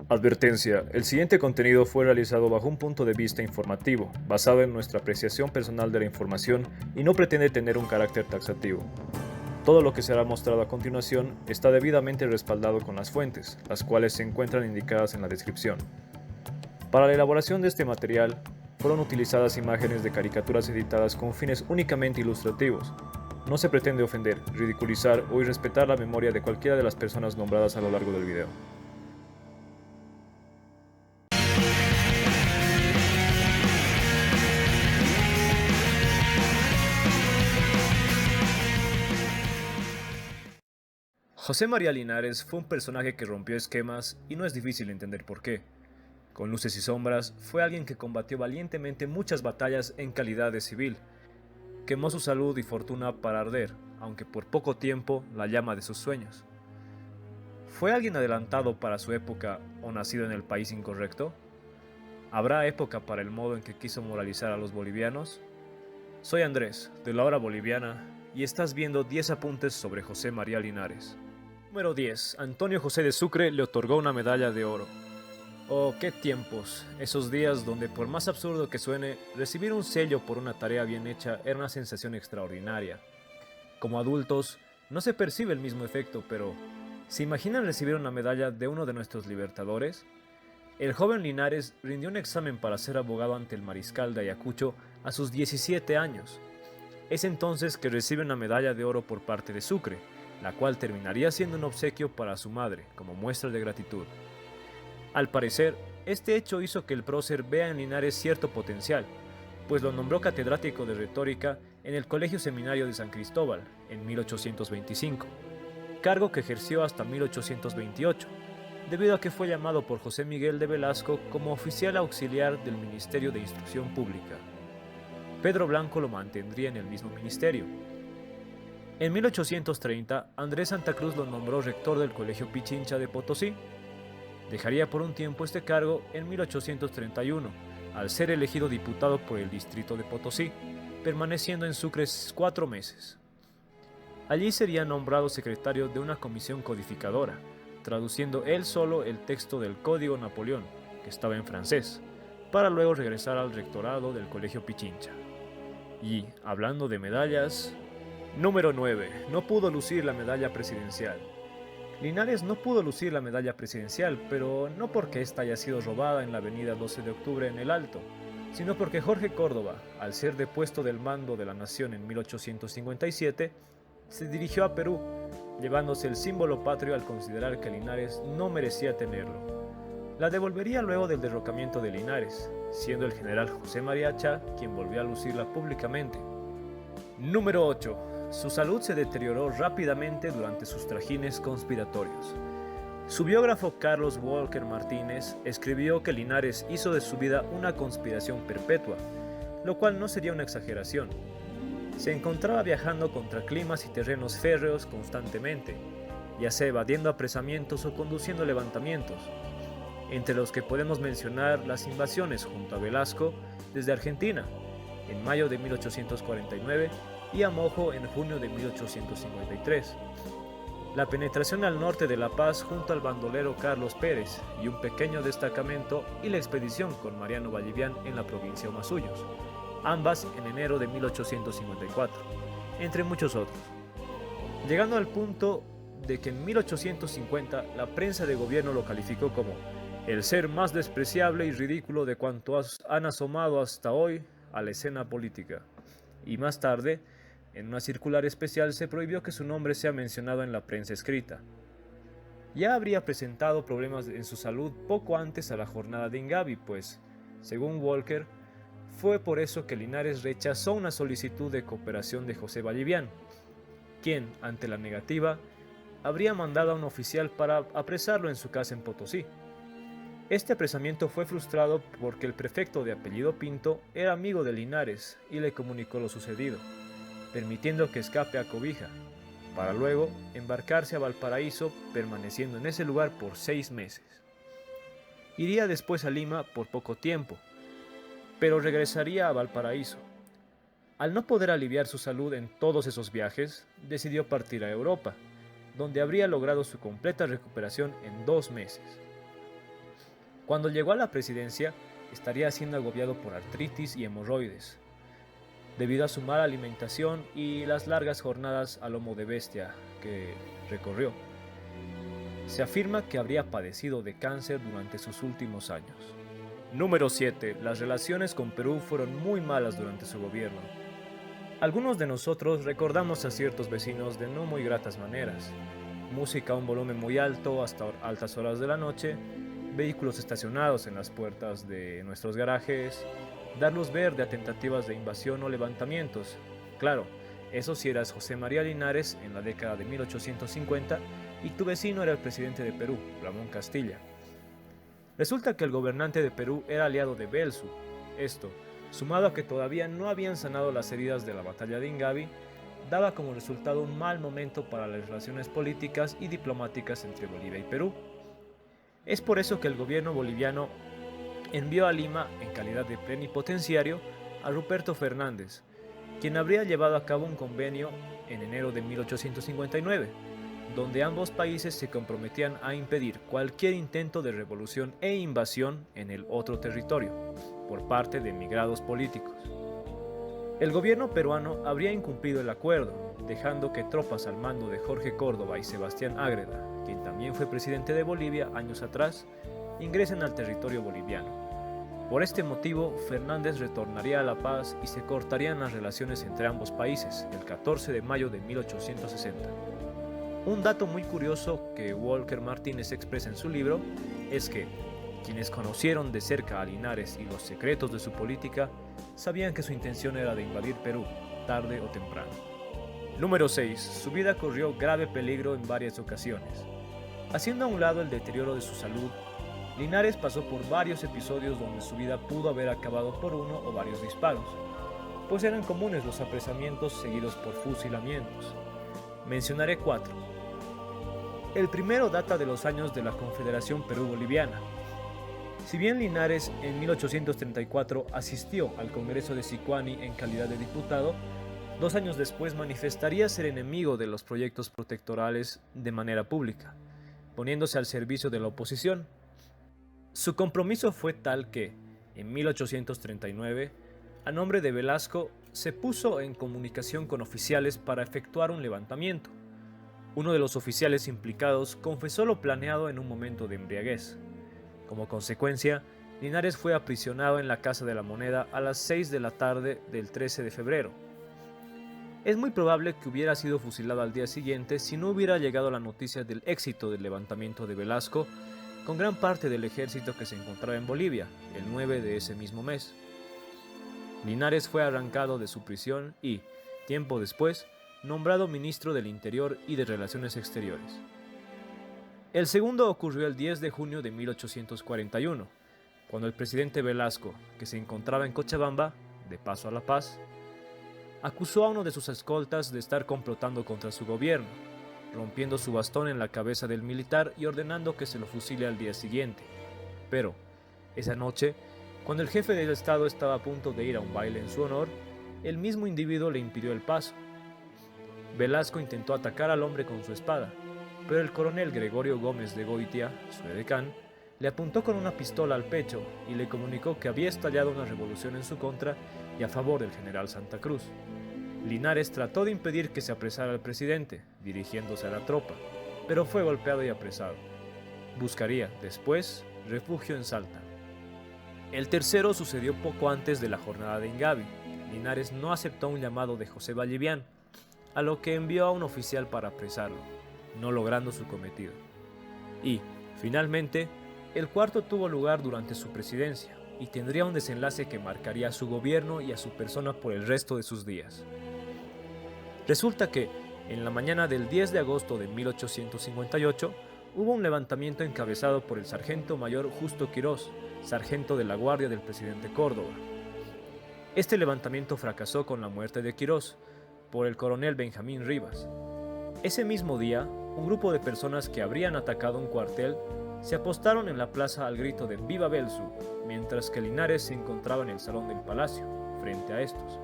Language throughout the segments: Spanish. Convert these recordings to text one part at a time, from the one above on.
Advertencia: el siguiente contenido fue realizado bajo un punto de vista informativo, basado en nuestra apreciación personal de la información y no pretende tener un carácter taxativo. Todo lo que será mostrado a continuación está debidamente respaldado con las fuentes, las cuales se encuentran indicadas en la descripción. Para la elaboración de este material, fueron utilizadas imágenes de caricaturas editadas con fines únicamente ilustrativos. No se pretende ofender, ridiculizar o irrespetar la memoria de cualquiera de las personas nombradas a lo largo del video. José María Linares fue un personaje que rompió esquemas y no es difícil entender por qué. Con luces y sombras, fue alguien que combatió valientemente muchas batallas en calidad de civil. Quemó su salud y fortuna para arder, aunque por poco tiempo, la llama de sus sueños. ¿Fue alguien adelantado para su época o nacido en el país incorrecto? ¿Habrá época para el modo en que quiso moralizar a los bolivianos? Soy Andrés, de La Hora Boliviana, y estás viendo 10 apuntes sobre José María Linares. Número 10. Antonio José de Sucre le otorgó una medalla de oro. Oh, qué tiempos, esos días donde, por más absurdo que suene, recibir un sello por una tarea bien hecha era una sensación extraordinaria. Como adultos, no se percibe el mismo efecto, pero ¿se imaginan recibir una medalla de uno de nuestros libertadores? El joven Linares rindió un examen para ser abogado ante el mariscal de Ayacucho a sus 17 años. Es entonces que recibe una medalla de oro por parte de Sucre, la cual terminaría siendo un obsequio para su madre, como muestra de gratitud. Al parecer, este hecho hizo que el prócer vea en Linares cierto potencial, pues lo nombró catedrático de retórica en el Colegio Seminario de San Cristóbal en 1825, cargo que ejerció hasta 1828, debido a que fue llamado por José Miguel de Velasco como oficial auxiliar del Ministerio de Instrucción Pública. Pedro Blanco lo mantendría en el mismo ministerio. En 1830, Andrés Santa Cruz lo nombró rector del Colegio Pichincha de Potosí. Dejaría por un tiempo este cargo en 1831, al ser elegido diputado por el distrito de Potosí, permaneciendo en Sucre 4 meses. Allí sería nombrado secretario de una comisión codificadora, traduciendo él solo el texto del Código Napoleón, que estaba en francés, para luego regresar al rectorado del Colegio Pichincha. Y, hablando de medallas, número 9. No pudo lucir la medalla presidencial. Linares no pudo lucir la medalla presidencial, pero no porque ésta haya sido robada en la avenida 12 de octubre en El Alto, sino porque Jorge Córdoba, al ser depuesto del mando de la nación en 1857, se dirigió a Perú, llevándose el símbolo patrio al considerar que Linares no merecía tenerlo. La devolvería luego del derrocamiento de Linares, siendo el general José María Chá quien volvió a lucirla públicamente. Número 8. Su salud se deterioró rápidamente durante sus trajines conspiratorios. Su biógrafo Carlos Walker Martínez escribió que Linares hizo de su vida una conspiración perpetua, lo cual no sería una exageración. Se encontraba viajando contra climas y terrenos férreos constantemente, ya sea evadiendo apresamientos o conduciendo levantamientos, entre los que podemos mencionar las invasiones junto a Velasco desde Argentina, en mayo de 1849, y a Mojo en junio de 1853. La penetración al norte de La Paz junto al bandolero Carlos Pérez y un pequeño destacamento y la expedición con Mariano Vallivian en la provincia de Huasullos, ambas en enero de 1854, entre muchos otros. Llegando al punto de que en 1850 la prensa de gobierno lo calificó como el ser más despreciable y ridículo de cuantos han asomado hasta hoy a la escena política, y más tarde, en una circular especial se prohibió que su nombre sea mencionado en la prensa escrita. Ya habría presentado problemas en su salud poco antes a la jornada de Ingavi, pues, según Walker, fue por eso que Linares rechazó una solicitud de cooperación de José Vallivian, quien, ante la negativa, habría mandado a un oficial para apresarlo en su casa en Potosí. Este apresamiento fue frustrado porque el prefecto de apellido Pinto era amigo de Linares y le comunicó lo sucedido, permitiendo que escape a Cobija, para luego embarcarse a Valparaíso, permaneciendo en ese lugar por 6 meses. Iría después a Lima por poco tiempo, pero regresaría a Valparaíso. Al no poder aliviar su salud en todos esos viajes, decidió partir a Europa, donde habría logrado su completa recuperación en 2 meses. Cuando llegó a la presidencia, estaría siendo agobiado por artritis y hemorroides, debido a su mala alimentación y las largas jornadas a lomo de bestia que recorrió. Se afirma que habría padecido de cáncer durante sus últimos años. Número 7. Las relaciones con Perú fueron muy malas durante su gobierno. Algunos de nosotros recordamos a ciertos vecinos de no muy gratas maneras. Música a un volumen muy alto hasta altas horas de la noche, vehículos estacionados en las puertas de nuestros garajes, dar luz verde a tentativas de invasión o levantamientos. Claro, eso si eras José María Linares en la década de 1850 y tu vecino era el presidente de Perú, Ramón Castilla. Resulta que el gobernante de Perú era aliado de Belsu. Esto, sumado a que todavía no habían sanado las heridas de la batalla de Ingavi, daba como resultado un mal momento para las relaciones políticas y diplomáticas entre Bolivia y Perú. Es por eso que el gobierno boliviano envió a Lima, en calidad de plenipotenciario, a Ruperto Fernández, quien habría llevado a cabo un convenio en enero de 1859, donde ambos países se comprometían a impedir cualquier intento de revolución e invasión en el otro territorio, por parte de emigrados políticos. El gobierno peruano habría incumplido el acuerdo, dejando que tropas al mando de Jorge Córdoba y Sebastián Ágreda, quien también fue presidente de Bolivia años atrás, ingresen al territorio boliviano. Por este motivo, Fernández retornaría a La Paz y se cortarían las relaciones entre ambos países el 14 de mayo de 1860. Un dato muy curioso que Walker Martínez expresa en su libro es que quienes conocieron de cerca a Linares y los secretos de su política sabían que su intención era de invadir Perú, tarde o temprano. Número 6. Su vida corrió grave peligro en varias ocasiones. Haciendo a un lado el deterioro de su salud, Linares pasó por varios episodios donde su vida pudo haber acabado por uno o varios disparos, pues eran comunes los apresamientos seguidos por fusilamientos. Mencionaré 4. El primero data de los años de la Confederación Perú-Boliviana. Si bien Linares en 1834 asistió al Congreso de Sicuani en calidad de diputado, 2 años después manifestaría ser enemigo de los proyectos protectorales de manera pública, poniéndose al servicio de la oposición. Su compromiso fue tal que, en 1839, a nombre de Velasco, se puso en comunicación con oficiales para efectuar un levantamiento. Uno de los oficiales implicados confesó lo planeado en un momento de embriaguez. Como consecuencia, Linares fue aprisionado en la Casa de la Moneda a las 6 de la tarde del 13 de febrero. Es muy probable que hubiera sido fusilado al día siguiente si no hubiera llegado la noticia del éxito del levantamiento de Velasco con gran parte del ejército que se encontraba en Bolivia, el 9 de ese mismo mes. Linares fue arrancado de su prisión y, tiempo después, nombrado ministro del Interior y de Relaciones Exteriores. El segundo ocurrió el 10 de junio de 1841, cuando el presidente Velasco, que se encontraba en Cochabamba, de paso a La Paz, acusó a uno de sus escoltas de estar complotando contra su gobierno, rompiendo su bastón en la cabeza del militar y ordenando que se lo fusile al día siguiente. Pero, esa noche, cuando el jefe del Estado estaba a punto de ir a un baile en su honor, el mismo individuo le impidió el paso. Velasco intentó atacar al hombre con su espada, pero el coronel Gregorio Gómez de Goitia, su edecán, le apuntó con una pistola al pecho y le comunicó que había estallado una revolución en su contra y a favor del general Santa Cruz. Linares trató de impedir que se apresara al presidente, dirigiéndose a la tropa, pero fue golpeado y apresado. Buscaría, después, refugio en Salta. El tercero sucedió poco antes de la jornada de Ingavi. Linares no aceptó un llamado de José Vallivian, a lo que envió a un oficial para apresarlo, no logrando su cometido. Y, finalmente, el cuarto tuvo lugar durante su presidencia y tendría un desenlace que marcaría a su gobierno y a su persona por el resto de sus días. Resulta que, en la mañana del 10 de agosto de 1858, hubo un levantamiento encabezado por el sargento mayor Justo Quirós, sargento de la guardia del presidente Córdoba. Este levantamiento fracasó con la muerte de Quirós por el coronel Benjamín Rivas. Ese mismo día, un grupo de personas que habrían atacado un cuartel se apostaron en la plaza al grito de ¡Viva Belsu!, mientras que Linares se encontraba en el salón del palacio, frente a estos.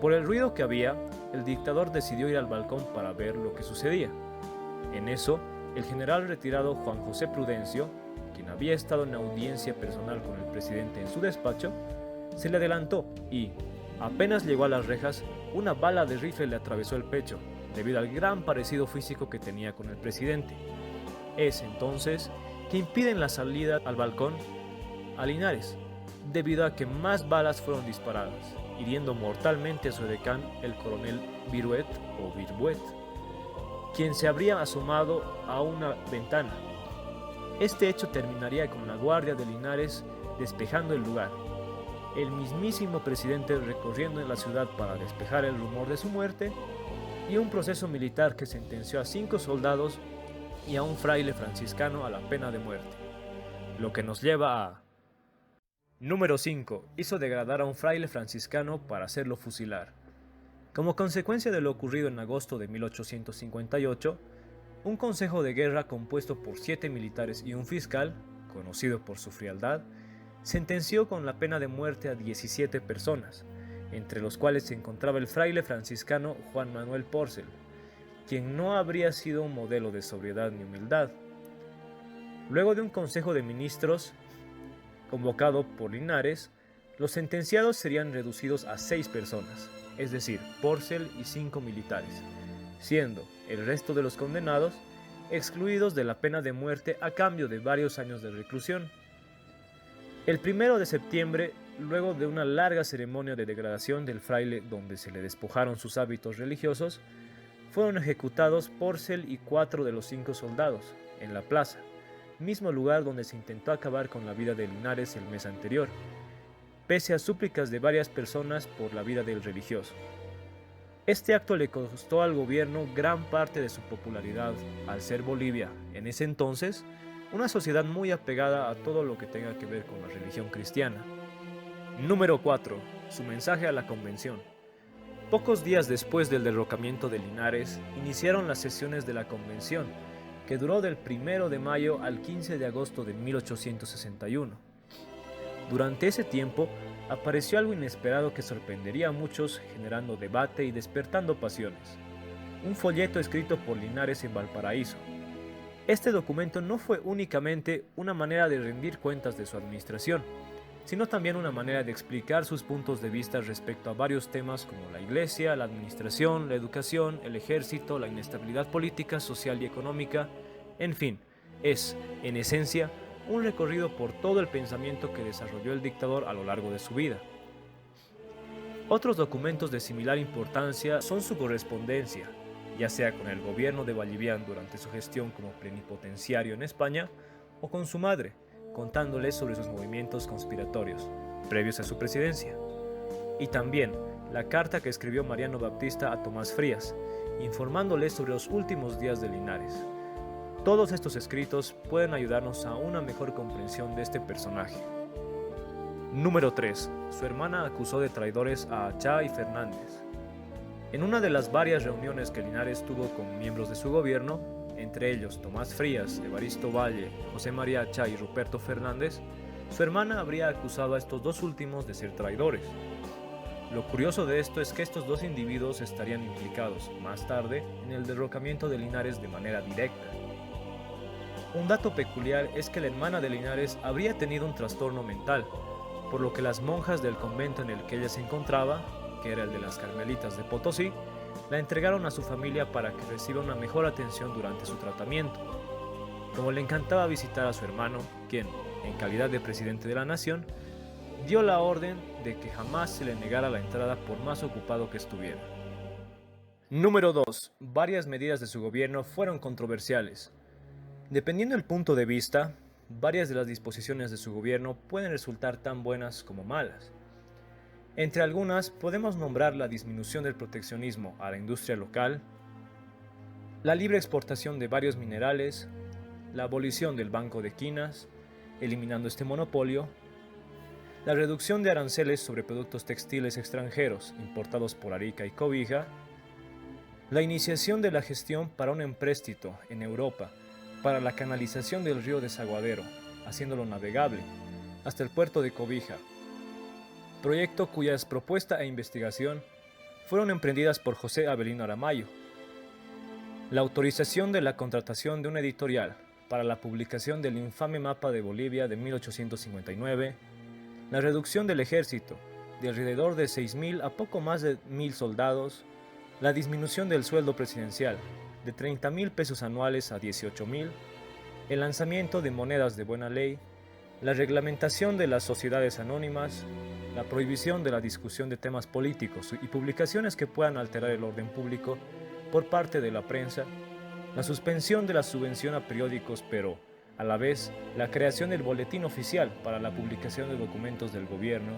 Por el ruido que había, el dictador decidió ir al balcón para ver lo que sucedía. En eso, el general retirado Juan José Prudencio, quien había estado en audiencia personal con el presidente en su despacho, se le adelantó y, apenas llegó a las rejas, una bala de rifle le atravesó el pecho, debido al gran parecido físico que tenía con el presidente. Es entonces que impiden la salida al balcón a Linares, debido a que más balas fueron disparadas, hiriendo mortalmente a su edecán, el coronel Viruet o Virbuet, quien se habría asomado a una ventana. Este hecho terminaría con la guardia de Linares despejando el lugar, el mismísimo presidente recorriendo en la ciudad para despejar el rumor de su muerte, y un proceso militar que sentenció a 5 soldados y a un fraile franciscano a la pena de muerte. Lo que nos lleva a... Número 5. Hizo degradar a un fraile franciscano para hacerlo fusilar. Como consecuencia de lo ocurrido en agosto de 1858, un consejo de guerra compuesto por 7 militares y un fiscal, conocido por su frialdad, sentenció con la pena de muerte a 17 personas, entre los cuales se encontraba el fraile franciscano Juan Manuel Porcel, quien no habría sido un modelo de sobriedad ni humildad. Luego de un consejo de ministros convocado por Linares, los sentenciados serían reducidos a 6 personas, es decir, Porcel y 5 militares, siendo el resto de los condenados excluidos de la pena de muerte a cambio de varios años de reclusión. El 1 de septiembre, luego de una larga ceremonia de degradación del fraile donde se le despojaron sus hábitos religiosos, fueron ejecutados Porcel y 4 de los 5 soldados, en la plaza, mismo lugar donde se intentó acabar con la vida de Linares el mes anterior, pese a súplicas de varias personas por la vida del religioso. Este acto le costó al gobierno gran parte de su popularidad, al ser Bolivia, en ese entonces, una sociedad muy apegada a todo lo que tenga que ver con la religión cristiana. Número 4. Su mensaje a la convención. Pocos días después del derrocamiento de Linares, iniciaron las sesiones de la convención, que duró del 1 de mayo al 15 de agosto de 1861. Durante ese tiempo, apareció algo inesperado que sorprendería a muchos, generando debate y despertando pasiones. Un folleto escrito por Linares en Valparaíso. Este documento no fue únicamente una manera de rendir cuentas de su administración, sino también una manera de explicar sus puntos de vista respecto a varios temas como la iglesia, la administración, la educación, el ejército, la inestabilidad política, social y económica, en fin, es, en esencia, un recorrido por todo el pensamiento que desarrolló el dictador a lo largo de su vida. Otros documentos de similar importancia son su correspondencia, ya sea con el gobierno de Vallivian durante su gestión como plenipotenciario en España, o con su madre, contándoles sobre sus movimientos conspiratorios, previos a su presidencia. Y también la carta que escribió Mariano Baptista a Tomás Frías, informándole sobre los últimos días de Linares. Todos estos escritos pueden ayudarnos a una mejor comprensión de este personaje. Número 3. Su hermana acusó de traidores a Achá y Fernández. En una de las varias reuniones que Linares tuvo con miembros de su gobierno, entre ellos Tomás Frías, Evaristo Valle, José María Achá y Ruperto Fernández, su hermana habría acusado a estos dos últimos de ser traidores. Lo curioso de esto es que estos dos individuos estarían implicados, más tarde, en el derrocamiento de Linares de manera directa. Un dato peculiar es que la hermana de Linares habría tenido un trastorno mental, por lo que las monjas del convento en el que ella se encontraba, que era el de las Carmelitas de Potosí, la entregaron a su familia para que reciba una mejor atención durante su tratamiento. Como le encantaba visitar a su hermano, quien, en calidad de presidente de la nación, dio la orden de que jamás se le negara la entrada por más ocupado que estuviera. Número 2. Varias medidas de su gobierno fueron controversiales. Dependiendo del punto de vista, varias de las disposiciones de su gobierno pueden resultar tan buenas como malas. Entre algunas podemos nombrar la disminución del proteccionismo a la industria local, la libre exportación de varios minerales, la abolición del Banco de Quinas, eliminando este monopolio, la reducción de aranceles sobre productos textiles extranjeros importados por Arica y Cobija, la iniciación de la gestión para un empréstito en Europa para la canalización del río Desaguadero, haciéndolo navegable, hasta el puerto de Cobija, proyecto cuyas propuesta e investigación fueron emprendidas por José Avelino Aramayo. La autorización de la contratación de un editorial, para la publicación del infame mapa de Bolivia de 1859, la reducción del ejército de alrededor de 6.000 a poco más de 1.000 soldados, la disminución del sueldo presidencial de 30.000 pesos anuales a 18.000, el lanzamiento de monedas de buena ley, la reglamentación de las sociedades anónimas, la prohibición de la discusión de temas políticos y publicaciones que puedan alterar el orden público por parte de la prensa, la suspensión de la subvención a periódicos, pero, a la vez, la creación del boletín oficial para la publicación de documentos del gobierno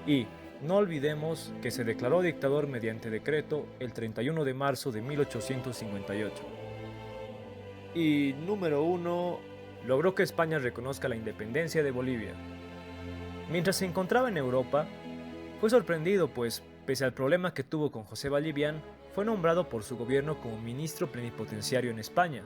y, no olvidemos que se declaró dictador mediante decreto el 31 de marzo de 1858. Y número 1, logró que España reconozca la independencia de Bolivia. Mientras se encontraba en Europa, fue sorprendido pues, pese al problema que tuvo con José Vallivian, fue nombrado por su gobierno como ministro plenipotenciario en España,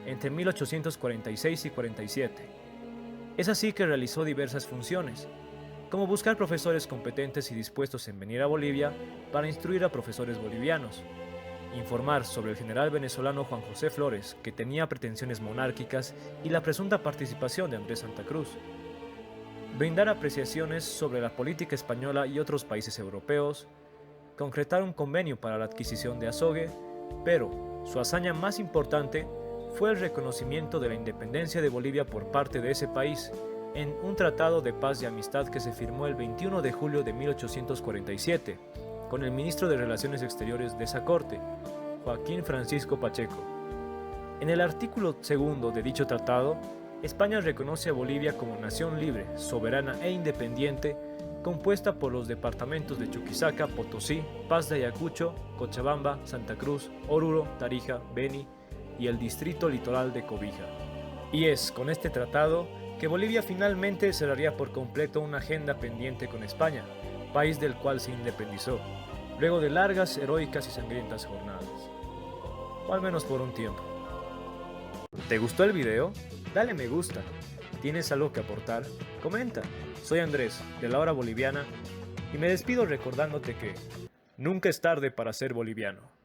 entre 1846 y 47. Es así que realizó diversas funciones, como buscar profesores competentes y dispuestos en venir a Bolivia para instruir a profesores bolivianos, informar sobre el general venezolano Juan José Flores, que tenía pretensiones monárquicas, y la presunta participación de Andrés Santa Cruz, brindar apreciaciones sobre la política española y otros países europeos, concretar un convenio para la adquisición de Azogue, pero su hazaña más importante fue el reconocimiento de la independencia de Bolivia por parte de ese país en un tratado de paz y amistad que se firmó el 21 de julio de 1847 con el ministro de Relaciones Exteriores de esa corte, Joaquín Francisco Pacheco. En el artículo segundo de dicho tratado, España reconoce a Bolivia como nación libre, soberana e independiente, compuesta por los departamentos de Chuquisaca, Potosí, Paz de Ayacucho, Cochabamba, Santa Cruz, Oruro, Tarija, Beni y el distrito litoral de Cobija. Y es con este tratado que Bolivia finalmente cerraría por completo una agenda pendiente con España, país del cual se independizó, luego de largas, heroicas y sangrientas jornadas. O al menos por un tiempo. ¿Te gustó el video? Dale me gusta. ¿Tienes algo que aportar? Comenta. Soy Andrés, de La Hora Boliviana, y me despido recordándote que nunca es tarde para ser boliviano.